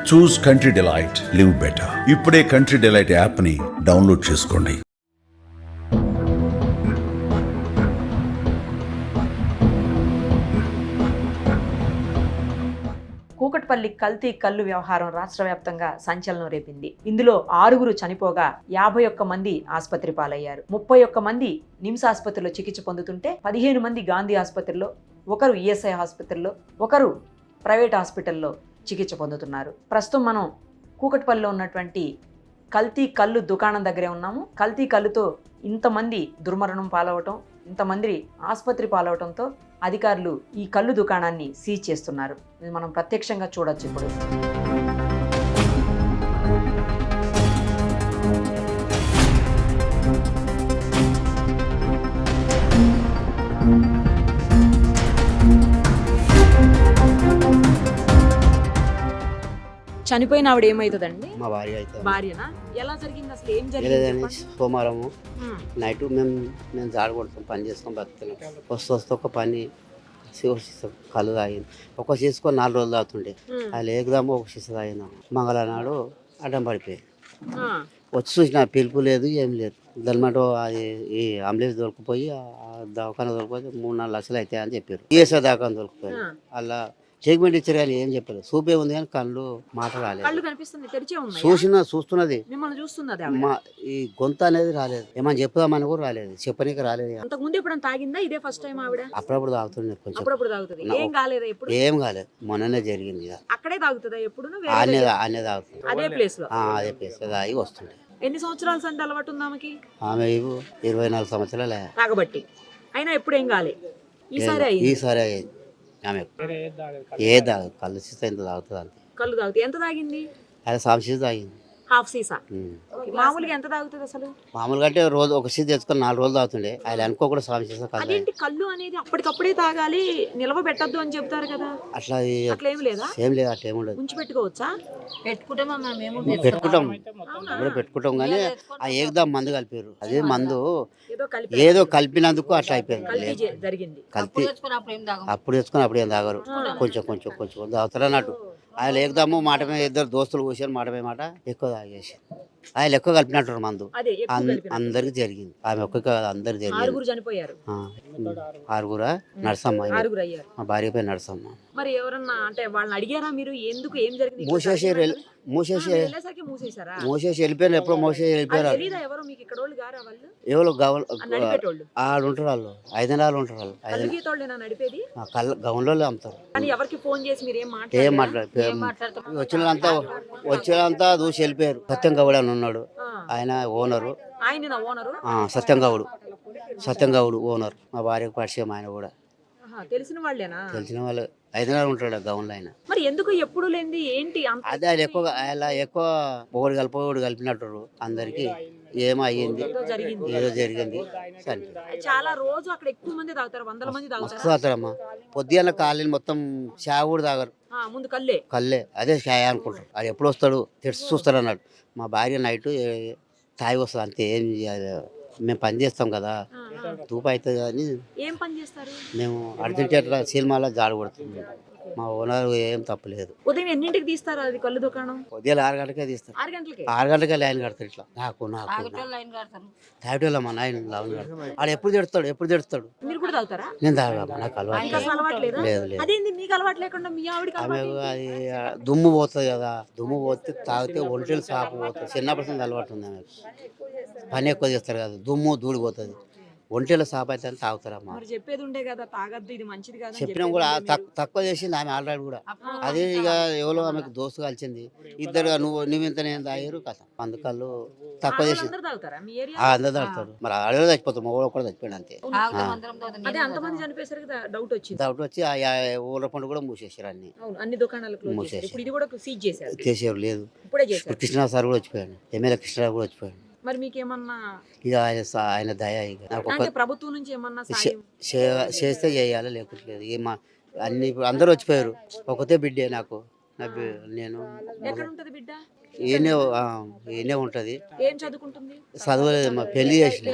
చూస్ country delight, live better. ఇప్పుడే country delight app ని download చేసుకోండి. కూకట్పల్లి కల్తీ కల్లు వ్యవహారం రాష్ట్ర వ్యాప్తంగా సంచలనం రేపింది. ఇందులో 6 చనిపోగా 51 మంది ఆసుపత్రి పాలయ్యారు. 31 మంది నిమ్స్ ఆసుపత్రిలో చికిత్స పొందుతుంటే 15 మంది గాంధీ ఆసుపత్రిలో, ఒకరు ఈఎస్ఐ ఆసుపత్రిలో, ఒకరు ప్రైవేట్ హాస్పిటల్లో చికిత్స పొందుతున్నారు. ప్రస్తుతం మనం కూకట్పల్లిలో ఉన్నటువంటి కల్తీ కల్లు దుకాణం దగ్గరే ఉన్నాము. కల్తీ కల్లుతో ఇంతమంది దుర్మరణం పాలవటం, ఇంతమంది ఆసుపత్రి పాలవటంతో అధికారులు ఈ కల్లు దుకాణాన్ని సీజ్ చేస్తున్నారు. ఇది మనం ప్రత్యక్షంగా చూడొచ్చు ఇప్పుడు. చనిపోయిన ఆవిడ ఏమవుతుందండి? మా భార్య అయితే భార్యనా? ఎలా జరిగింది అసలు? ఏం జరిగింది? సోమవారము నైట్ మేము జాడ కొడతాం, పని చేసుకొని బతుకుతున్నాం. వస్తే ఒక పని కళ్ళు తాగింది. ఒక చేసుకొని 4 రోజులు తాగుతుండే. అది లేకుదామో ఒక శిశ తాగిందాం. మంగళ నాడు అడ్డం పడిపోయి వచ్చి చూసిన పిలుపు లేదు, ఏం లేదు. దానిమాట అది ఈ అంబులెన్స్ దొరికిపోయి దవాఖాన దొరికిపోతే 3-4 లక్షలు అవుతాయి అని చెప్పారు. ఈఎస్ఐ దవాఖాన దొరికిపోయి అలా ట్రీట్మెంట్ ఇచ్చారు కానీ ఏం చెప్పారు. చూపే ఉంది కానీ కళ్ళు మాట రాలేదు. చూస్తున్నది మా ఈ గొంత అనేది రాలేదు. ఏమని చెప్పుదామని కూడా రాలేదు, చెప్పనీకి రాలేదు. అప్పుడప్పుడు తాగుతుండే కొంచెం. ఏం కాలేదు, మొన్ననే జరిగింది. అక్కడే తాగుతుందా ఎప్పుడు? అనే తాగుతుంది అదే ప్లేస్ తాగి వస్తుండే. ఎన్ని సంవత్సరాల సంది అలవాటు ఉంది ఆమెకి? ఆమె 24 సంవత్సరాలే తాగబట్టి. అయినా ఎప్పుడు ఏం కాలే. ఈసారి అయ్యింది. ఆమె కళ్ళు సీసా ఎంత తాగుతుంది అంతే. కళ్ళు తాగుతుంది. ఎంత తాగింది? అది సీసా తాగింది. హాఫ్ సీసా. మామూలుగా ఎంత తాగుతుంది అసలు? మామూలుగా అంటే రోజు ఒక సీసా తెచ్చుకొని 4 రోజులు తాగుతుండే. ఆయన అనుకోకుండా సీసా అదేంటి కళ్ళు అనేది అప్పటికప్పుడే తాగాలి, నిల్వ పెట్టద్దు అని చెప్తారు కదా. అట్లా ఏం లేదా? ఏం లేదు, అట్లా ఏముండదు. ఉంచి పెట్టుకోవచ్చా? పెట్టుకుంటాం కానీ ఆ ఏకదా మందు కలిపారు. అదే మందు ఏదో కలిపినందుకు అట్లా అయిపోయింది. కల్తీ అప్పుడు తెచ్చుకొని అప్పుడు ఏం తాగరు. కొంచెం తాగుతారు అన్నట్టు. ఆయన ఏకదాము మాట మీద 2 దోస్తులు కూర్చొని మాట మీద మాట ఎక్కువ తాగేసి ఆయన ఎక్కువ కలిపినట్టు మందు అందరికి జరిగింది. ఆమె ఒక్క అందరికి జరిగింది. 6 నర్సమ్మ, మా భార్య పేరు నర్సమ్మ. మరి ఎవరన్నా అంటే వాళ్ళని అడిగారా మీరు? ఎందుకు ఏం జరిగింది? మూసేసి వెళ్ళిపోయారు. ఎప్పుడో మూసేసి వెళ్ళిపోయారు. ఎవరు ఆడు ఉంటారు, వాళ్ళు 5 నెలలు ఉంటారు. వాళ్ళు గౌన్లో అమ్ముతారు. ఏం మాట్లాడారు? వచ్చినంతా చూసి వెళ్ళిపోయారు. సత్యం గౌడ్ అని ఉన్నాడు, ఆయన ఓనరు. సత్యం గౌడ్ ఓనర్. మా భార్యకు పరిచయం ఆయన కూడా. తెలిసిన వాళ్ళు 5 నెలలు ఉంటాడు గౌన్లో ఆయన. మరి ఎందుకు ఎప్పుడు లేనిది ఏంటి? అదే ఆయన ఎక్కువ ఒకటి కలిపినట్టు అందరికి ఏమో అయ్యింది, ఏదో జరిగింది. చాలా రోజు అక్కడ ఎక్కువ మంది తాగుతారు, 100 మంది తాగుతారమ్మా. పొద్దున్న కాలేని మొత్తం చాయ్ కూడా తాగరు. ముందు కల్లే అదే చాయ్ అనుకుంటారు. అది ఎప్పుడు వస్తాడు తెరిచి చూస్తాడు అన్నాడు. మా భార్య నైట్ తాగి వస్తుంది అంతే. ఏం మేము పని చేస్తాం కదా, తూపు అవుతుంది కానీ. ఏం పని చేస్తారు? మేము అర్జెంట్ సినిమాలో జాడు కొడుతుంది. మా ఓనర్ ఏం తప్పలేదు. ఉదయం ఎన్నింటికి తీస్తారు అది కళ్ళు దుకాణం? ఉదయం 6 గంటలకే తీస్తారు. 6 గంటలకే లైన్ కడతారు. ఇట్లా నాకు తాగటోళ్ళమ్మా లైన్ ఆడు ఎప్పుడు తెడుస్తాడు. మీరు కూడా తాగుతారా? నేను తాగమ్మా, నాకు అలవాటు లేదు. ఆమె అది దుమ్ము పోతుంది కదా, దుమ్ము పోతే తాగితే ఒంటెలు సాపు పోతుంది. చిన్నప్పటి అలవాటు ఉంది ఆమె. పని ఎక్కువ చేస్తారు కదా, దుమ్ము ధూళి పోతుంది. ఒంటెలో సాపు అయితే అని తాగుతారమ్మా. చెప్పేది ఉండే కదా, తాగద్దు, ఇది మంచిది కాదు చెప్పినా కూడా తక్కువ చేసింది ఆమె ఆల్రెడీ కూడా. అదే ఇక ఎవరో ఆమెకు దోస్తు కలిసింది, ఇద్దరు నువ్వు ఇంత నేను తాగారు కదా, అందుకళ్ళు తక్కువ చేసి అందరు తాగుతారు. మరి ఆడలో చచ్చిపోతారు, మా ఊళ్ళో కూడా చచ్చిపోయాడు అంతే. డౌట్ వచ్చి ఊళ్ళ పండు కూడా మూసేసారు. అన్ని దుకాణాలు చేసేవారు లేదు. కృష్ణా సార్ కూడా వచ్చిపోయాడు, ఎమ్మెల్యే కృష్ణా కూడా వచ్చిపోయాడు. మరి మీకేమన్నా ఇక ఆయన దయ ఇక ప్రభుత్వం నుంచి ఏమన్నా చేస్తే చేయాలి, లేకపోతే లేదు. అన్ని అందరూ వచ్చిపోయారు. ఒకతే బిడ్డే నాకు, నేను ఎక్కడ ఉంటది బిడ్డ? ఈయనే ఉంటుంది. ఏం చదువుకుంటుంది? చదవలేదు, మా పెళ్లి చేసిన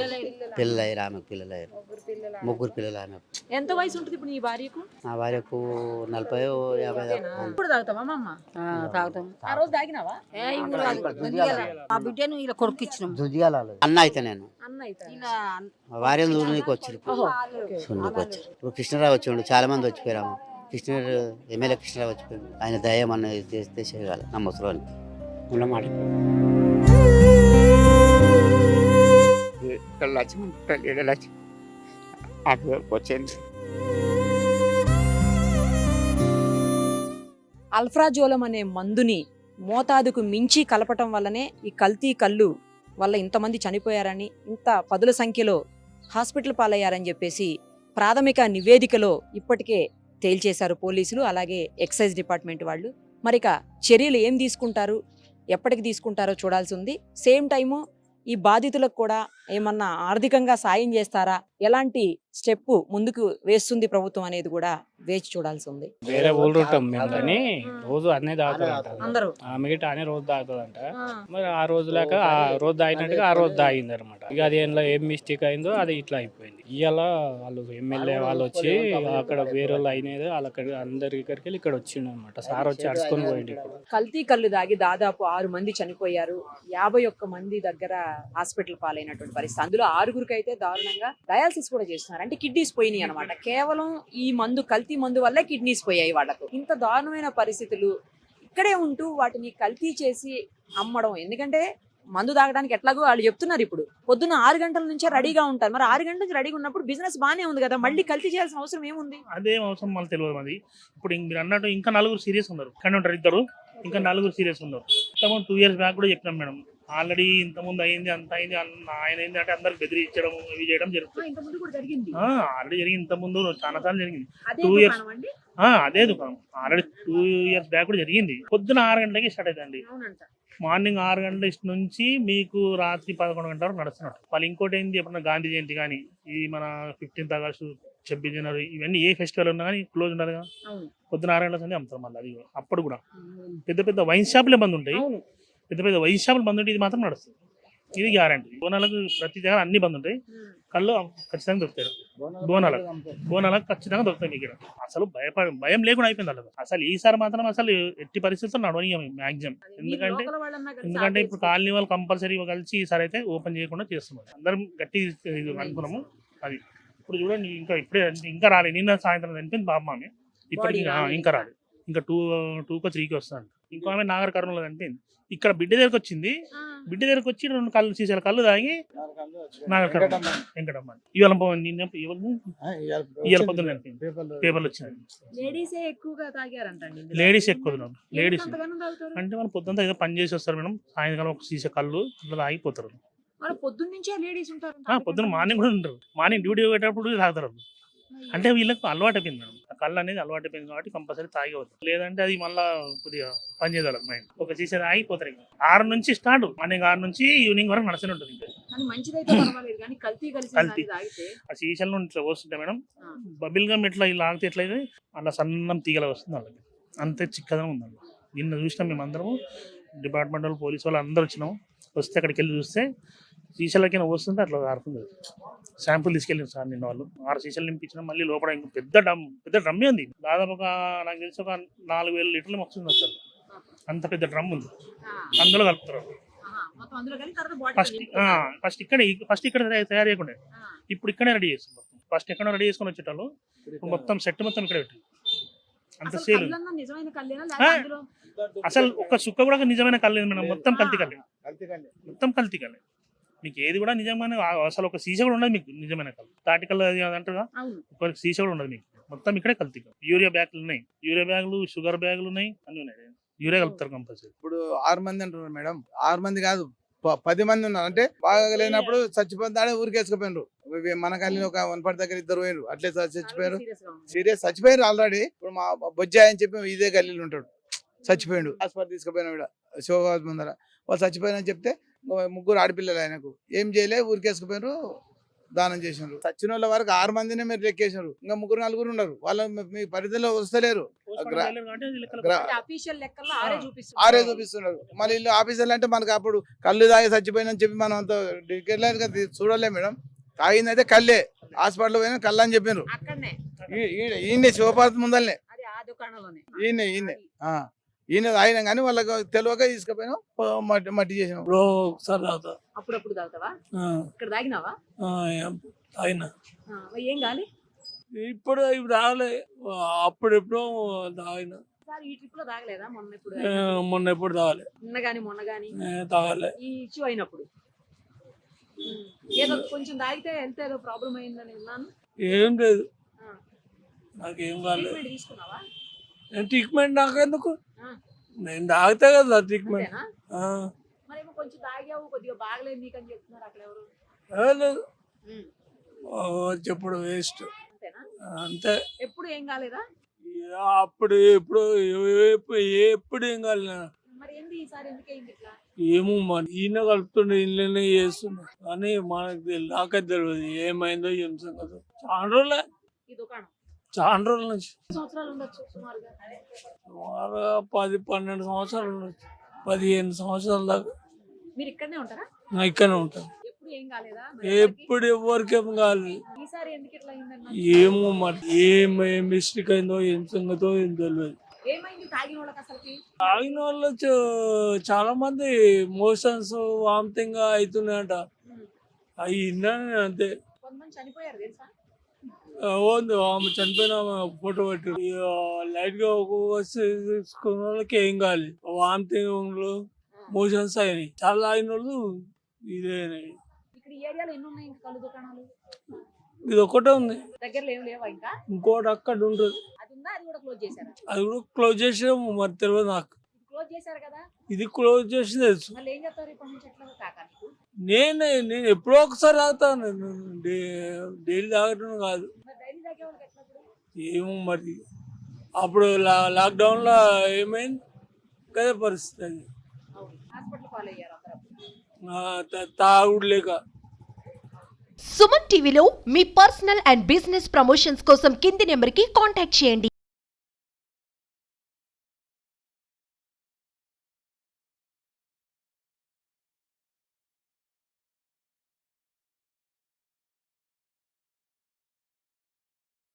పిల్లలు అయ్యారు, ఆమెకు పిల్లలు అయ్యారు, ముగ్గురు పిల్లలు ఆమెకు. ఎంత వయసు ఉంటుంది ఇప్పుడు నీ భార్యకు? నా భార్యకు 40 50 ఇప్పుడు తాగుతావా మా అమ్మ? తాగుతాం. ఆ రోజు తాగినావా? ఆ బిడ్డను ఇలా కొడుకిచ్చినాం. దుద్దిగాల అన్న అయితే నేను అన్న అయితే మా భార్యను చూడడానికి వచ్చి ఇప్పుడు కృష్ణరావు వచ్చిండు, చాలా మంది వచ్చిపోయాము. ఎమ్మెల్యే కృష్ణరావు వచ్చిపోయాడు, ఆయన దయం అన్నది చేస్తే చేయగల నా ముసలోని ఉన్నమాట. అల్ఫ్రాజోలం అనే మందుని మోతాదుకు మించి కలపటం వల్లనే ఈ కల్తీ కళ్ళు వల్ల ఇంతమంది చనిపోయారని, ఇంత పదుల సంఖ్యలో హాస్పిటల్ పాలయ్యారని చెప్పేసి ప్రాథమిక నివేదికలో ఇప్పటికే తేల్చేశారు పోలీసులు, అలాగే ఎక్సైజ్ డిపార్ట్మెంట్ వాళ్ళు. మరిక చర్యలు ఏం తీసుకుంటారు, ఎప్పటికి తీసుకుంటారో చూడాల్సి ఉంది. సేమ్ టైము ఈ బాధితులకు కూడా ఏమన్నా ఆర్థికంగా సాయం చేస్తారా, ఎలాంటి స్టెప్ ముందుకు వేస్తుంది ప్రభుత్వం అనేది కూడా వేచి చూడాల్సి ఉంది. వేరే ఊళ్ళు ఉంటాం మేము, కానీ రోజు అన్నీ తాగుతుందంట అందరూ మిగతా అనే రోజు తాగుతుందంట. మరి ఆ రోజు లేక ఆ రోజు తాగినట్టుగా ఆ రోజు తాగింది అనమాట. ఇక అది ఏం మిస్టేక్ అయిందో అది ఇట్లా అయిపోయింది. ఇవాళ వాళ్ళు ఎమ్మెల్యే వాళ్ళు వచ్చి అక్కడ వేరే వాళ్ళు అయినది వాళ్ళ అందరి దగ్గరికి వెళ్ళి ఇక్కడ వచ్చిండు అనమాట. సార్ వచ్చి అడుచుకొని పోయింది. ఇప్పుడు కల్తీ కళ్ళు దాగి దాదాపు 6 మంది చనిపోయారు, 51 మంది దగ్గర హాస్పిటల్ పాలైనటువంటి పరిస్థితి. అందులో 6గురికి అయితే దారుణంగా డయాలసిస్ కూడా చేస్తున్నారు, అంటే కిడ్నీస్ పోయినాయి అనమాట. కేవలం ఈ మందు, కల్తీ మందు వల్లే కిడ్నీస్ పోయాయి వాళ్ళకు. ఇంత దారుణమైన పరిస్థితులు ఇక్కడే ఉంటూ వాటిని కల్తీ చేసి అమ్మడం. ఎందుకంటే మందు తాగడానికి ఎట్లాగో వాళ్ళు చెప్తున్నారు, ఇప్పుడు పొద్దున్న 6 గంటల నుంచే రెడీగా ఉంటారు. మరి 6 గంటల నుంచి రెడీగా ఉన్నప్పుడు బిజినెస్ బాగానే ఉంది కదా, మళ్ళీ కల్తీ చేయాల్సిన అవసరం ఏముంది? అదేం అవసరం మనకు తెలియదు. అది ఇప్పుడు మీరు అన్నట్టు ఇంకా 4 సీరియస్ ఉన్నారు, ఇక్కడ ఉంటారు ఇద్దరు, ఇంకా 4 సీరియస్ ఉన్నారు. ఇంతకుముందు 2 years బ్యాక్ కూడా చెప్పినాం మేడం, ఆల్రెడీ ఇంతకుముందు అయింది, అంత అయింది, ఆయన ఏంది అంటే అందరికి బెదిరించడం ఇవి చేయడం జరుగుతుంది. ఆల్రెడీ జరిగింది, ఇంతకుముందు చాలా సార్లు జరిగింది. 2 years అదే దుకాణం ఆల్రెడీ 2 years బ్యాక్ కూడా జరిగింది. పొద్దున 6 గంటలకి స్టార్ట్ అవుతుంది, మార్నింగ్ 6 గంటల నుంచి మీకు రాత్రి 11 గంటల వరకు నడుస్తున్నట్టు. వాళ్ళు ఇంకోటి ఏంది, ఎప్పుడన్నా గాంధీ జయంతి కానీ, ఈ మన 15th August 26 January ఇవన్నీ ఏ ఫెస్టివల్ ఉన్నా కానీ క్లోజ్ ఉండదు కదా, పొద్దున 6 గంటల నుంచి అమ్ముతారు. మళ్ళీ అది అప్పుడు కూడా పెద్ద పెద్ద వైన్ షాపులే బంద్ ఉంటాయి, పెద్ద పెద్ద వైన్ షాపులు బంద్ ఉంటే ఇది మాత్రం నడుస్తుంది. ఇది గ్యారంటీ. బోనాలకు ప్రతి దగ్గర అన్ని బంద్ ఉంటాయి, కళ్ళు ఖచ్చితంగా దొరుకుతాయి. బోనాలకు ఖచ్చితంగా దొరుకుతాయి మీకు ఇక్కడ. అసలు భయం లేకుండా అయిపోయింది వాళ్ళకి. అసలు ఈసారి మాత్రం అసలు ఎట్టి పరిస్థితుల్లో నడవనియం మ్యాక్సిమం. ఎందుకంటే ఇప్పుడు కాలనీ వాళ్ళు కంపల్సరీ కలిసి ఈసారి అయితే ఓపెన్ చేయకుండా చేస్తున్నారు. అందరం గట్టి అనుకున్నాము. అది ఇప్పుడు చూడండి, ఇంకా రాలేదు. నిన్న సాయంత్రం చనిపోయింది బాబు మామి, ఇప్పటికి ఇంకా రాలేదు. ఇంకా 2 or 3 వస్తాను. ఇంకో ఆమె నాగర్ కర్నూలు చనిపోయింది. ఇక్కడ బిడ్డ దగ్గరకు వచ్చింది, బిడ్డ దగ్గరకు వచ్చి 2 సీసాల కళ్ళు తాగి నాగర్ కర్నూలు వెంకటమ్మ ఇవాళ పొద్దున్న చనిపోయింది. పేపర్లు వచ్చినాయి. లేడీస్ ఎక్కువ లేడీస్ అంటే వాళ్ళు పొద్దుంతా ఏదో పని చేసి వస్తారు మేడం, సాయంకాలం 1 సీసా కళ్ళు ఇట్లా తాగిపోతారు. పొద్దున్న మార్నింగ్ కూడా ఉంటారు, మార్నింగ్ డ్యూటీ పోయేటప్పుడు తాగుతారు. అంటే వీళ్ళకి అలవాటు అయిపోయింది మేడం, కళ్ళు అనేది అలవాటు అయిపోయింది కాబట్టి కంపల్సరీ తాగేవచ్చు. లేదంటే అది మళ్ళీ కొద్దిగా పని చేయాలి మైండ్. 1 సీసా తాగిపోతారు. 6 నుంచి స్టార్ట్, మార్నింగ్ 6 నుంచి ఈవినింగ్ వరకు నడుస్తూనే ఉంటుంది. కల్తీ ఆ సీసాల నుండి ఇట్లా వస్తుంటే మేడం, బబుల్ గమ్ ఎట్లా ఇలా ఆగితే ఎట్లయితే అలా సన్నం తీగల వస్తుంది వాళ్ళకి, అంతే చిక్కదనం ఉందండి. నిన్న చూసినాం మేము అందరము, డిపార్ట్మెంట్ వాళ్ళు, పోలీసు వాళ్ళు అందరూ వచ్చినాము. వస్తే అక్కడికి వెళ్ళి చూస్తే సీసాలకైనా వస్తుంటే అట్లా ఆడుతుంది. శాంపుల్ తీసుకెళ్ళారు సార్ నిన్న వాళ్ళు. 6 సీసాలు నింపించినా మళ్ళీ లోపల ఇంకా పెద్ద డ్రమ్మే ఉంది. దాదాపు నాకు తెలిసి ఒక 4000 లీటర్లు వస్తుంది సార్, అంత పెద్ద డ్రమ్ ఉంది. అందులో కలుపుతారు. ఫస్ట్ ఇక్కడ తయారు చేయకుండా ఇప్పుడు ఇక్కడే రెడీ చేస్తారు. ఫస్ట్ ఎక్కడ రెడీ చేసుకొని వచ్చేటాళ్ళు మొత్తం సెట్ మొత్తం ఇక్కడ పెట్టి అంత సేల్. అసలు ఒక సుక్క కూడా నిజమైన కళ్ళు మేడం, మొత్తం కల్తీ కళ్ళే, మొత్తం కల్తీ కళ్ళే. మీకు ఏది కూడా నిజమైన అసలు ఒక సీసా కూడా ఉండదు మీకు నిజమైన కళ్ళు. తాటి కళ్ళు అది అంటారుగా, ఒక సీసా కూడా ఉండదు మీకు, మొత్తం ఇక్కడే కల్తీ. యూరియా బ్యాగులు ఉన్నాయి, యూరియా బ్యాగులు, షుగర్ బ్యాగులు ఉన్నాయి, అన్ని ఉన్నాయి. యూరియా కలుపుతారు కంపల్సరీ. ఇప్పుడు 6 మంది అంటున్నారు మేడం, 6 మంది కాదు 10 మంది ఉన్నారు. అంటే బాగా లేనప్పుడు చచ్చిపోతాడే ఊరికేసుకుపోయినారు. మన కాలనీ ఒక 1 దగ్గర 2 పోయినారు, అట్లే చచ్చిపోయారు. సీరియస్ చచ్చిపోయారు ఆల్రెడీ. ఇప్పుడు మా బొజ్జాయి అని చెప్పి ఇదే గల్లీలో ఉంటాడు, చచ్చిపోయాడు. హాస్పిటల్ తీసుకుపోయినా శివగాజ్ ముందర. వాళ్ళు చచ్చిపోయినని చెప్తే 3 ఆడపిల్లలు ఆయనకు ఏం చేయలే, ఊరికేసుకుపోయినారు. దానం చేసినారు. చచ్చిన వాళ్ళ వరకు 6 మందినే మీరు లెక్కేసినారు. ఇంకా 3-4 ఉన్నారు. వాళ్ళ మీ పరిధిలో వస్తలేరు. అఫీషియల్ లెక్కల్లో ఆరే చూపిస్తుంది. 6 చూపిస్తున్నారు. మళ్ళీ ఇల్లు ఆఫీసర్లు అంటే మనకు అప్పుడు కళ్ళు తాగి చచ్చిపోయినని చెప్పి మనం అంత డిక్లేర్ గా చూడలే మేడం. తాగిందైతే కళ్ళే, హాస్పిటల్ పోయినా కళ్ళు అని చెప్పినారు. అక్కడనే ఈయన శివపార్వతి ముందల్నే అది ఆ దుకాణంలోనే ఈయన తాగినాం కానీ వాళ్ళకి తెలియక తీసుకుపోయినాం, మట్టి చేసినాం. ఒకసారి తాగుతా. అప్పుడప్పుడు తాగుతావా? ఇక్కడ తాగినావా? తాగిన. ఏం కాలి? ఇప్పుడు తాగలే, అప్పుడెప్పుడో తాగిన. సార్ ఈ ట్రిప్ లో తాగలేదా? మొన్న ఎప్పుడు తాగలే. మొన్న గాని తాగలే. ఈ ఇష్యూ అయినప్పుడు ఏదో కొంచెం తాగితే ఎంత ఏదో ప్రాబ్లం అయిందని విన్నాను. ఏం లేదు, నాకేం కాలేదు. ట్రీట్మెంట్ తీసుకున్నావా? ట్రీట్మెంట్ నాకెందుకు, నేను తాగుతా కదా ట్రీట్మెంట్. అంతేనా? మరేమో కొంచెం తాగావు, కొద్దిగా బాగలేదు నీకు అని చెప్తున్నారు అక్కడ ఎవరు? లేదు, చెప్పుడు వేస్ట్. అంతేనా? అంతే. ఎప్పుడు ఏం కాలేదా? అప్పుడు ఎప్పుడు ఎప్పుడు ఏం కాలేదు. మరి ఏంది ఈసారి ఎందుకైంది ఇట్లా? ఏమో మరి ఈయన కలుపుతుండే, ఇళ్ళనే చేస్తుండే కానీ మనకు నాకైతే తెలియదు ఏమైందో ఏం సంగతి. చాలా రోజులే, ఈ దుకాణం చాలా రోజుల నుంచి, సంవత్సరాలు ఉండొచ్చు సుమారుగా. సుమారుగా 10-12 సంవత్సరాలు ఉండొచ్చు, 15 సంవత్సరాల దాకా. మీరు ఇక్కడనే ఉంటారా? నా ఇక్కడనే ఉంటాను. ఎప్పుడు ఏం కాలేదా? ఎప్పుడు ఎవరికేం కాలేదు. ఈసారి ఎందుకు ఇట్లా అయిందన్న? ఏమో మరి ఏం మిస్టేక్ అయిందో ఏం సంగతో ఏం తెలియదు. ఏమైంది తాగిన వాళ్ళకి అసలుకి? తాగిన వాళ్ళు చాలా మంది మోషన్స్ వామిటింగ్ అవుతున్నాయంట. అవి విన్నాను అంతే. కొంతమంది చనిపోయారు తెలుసా? ఓంది ఆమె చనిపోయిన ఫోటో పెట్టి లైట్ గా తీసుకున్న వాళ్ళకి ఏం కాదు, వామిటింగ్ మోషన్స్ అయినాయి. చాలా తాగిన వాళ్ళు ఇదే. ఇక్కడ ఈ ఏరియాలో ఎన్ని ఉన్నాయి ఇంకా కళ్ళు దుకాణాలు? ఇది ఒకటే ఉంది, దగ్గరలో ఏం లేవా ఇంకా? ఇంకోటి అక్కడ ఉంటుంది. అది ఉందా? అది కూడా క్లోజ్ చేశారా? అది కూడా క్లోజ్ చేసాము, మరి తెలియదు నాకు. క్లోజ్ చేశారు కదా, ఇది క్లోజ్ చేసి తెలుసు. మళ్ళీ ఏం చెప్తారు ఇప్పటి నుంచి? ఎట్లా కాకా నీకు? నేను ఎప్పుడో ఒకసారి తాగుతాను, డైలీ తాగటం కాదు. మరి డైలీ తాగే వాళ్ళకి ఎట్లా ఇప్పుడు? ఏమో మరి అప్పుడు లాక్డౌన్ లో ఏమైంది కదా పరిస్థితి. అది అవును, హాస్పిటల్ పాలు అయ్యారు అందరూ. తాగుడు లేక. సుమన్ టీవీలో మీ పర్సనల్ అండ్ బిజినెస్ ప్రమోషన్స్ కోసం కింది నెంబర్కి కాంటాక్ట్ చేయండి.